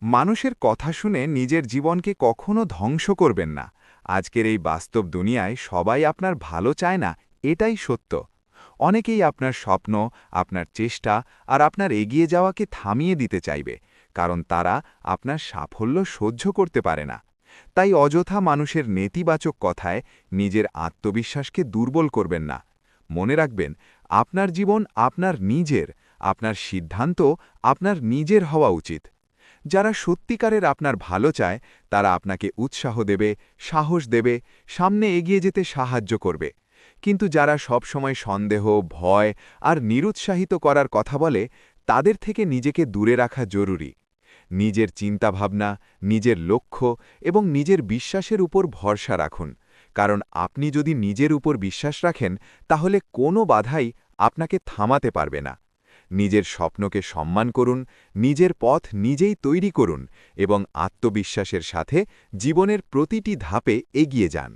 মানুষের কথা শুনে নিজের জীবনকে কখনো ধ্বংস করবেন না। আজকের এই বাস্তব দুনিয়ায় সবাই আপনার ভালো চায় না, এটাই সত্য। অনেকেই আপনার স্বপ্ন, আপনার চেষ্টা আর আপনার এগিয়ে যাওয়াকে থামিয়ে দিতে চাইবে, কারণ তারা আপনার সাফল্য সহ্য করতে পারে না। তাই অযথা মানুষের নেতিবাচক কথায় নিজের আত্মবিশ্বাসকে দুর্বল করবেন না। মনে রাখবেন, আপনার জীবন আপনার নিজের, আপনার সিদ্ধান্ত আপনার নিজের হওয়া উচিত। যারা সত্যিকারের আপনার ভালো চায় তারা আপনাকে উৎসাহ দেবে, সাহস দেবে, সামনে এগিয়ে যেতে সাহায্য করবে। কিন্তু যারা সবসময় সন্দেহ, ভয় আর নিরুৎসাহিত করার কথা বলে, তাদের থেকে নিজেকে দূরে রাখা জরুরি। নিজের চিন্তাভাবনা, নিজের লক্ষ্য এবং নিজের বিশ্বাসের উপর ভরসা রাখুন, কারণ আপনি যদি নিজের উপর বিশ্বাস রাখেন তাহলে কোনো বাধাই আপনাকে থামাতে পারবে না। নিজের স্বপ্নকে সম্মান করুন, নিজের পথ নিজেই তৈরি করুন এবং আত্মবিশ্বাসের সাথে জীবনের প্রতিটি ধাপে এগিয়ে যান।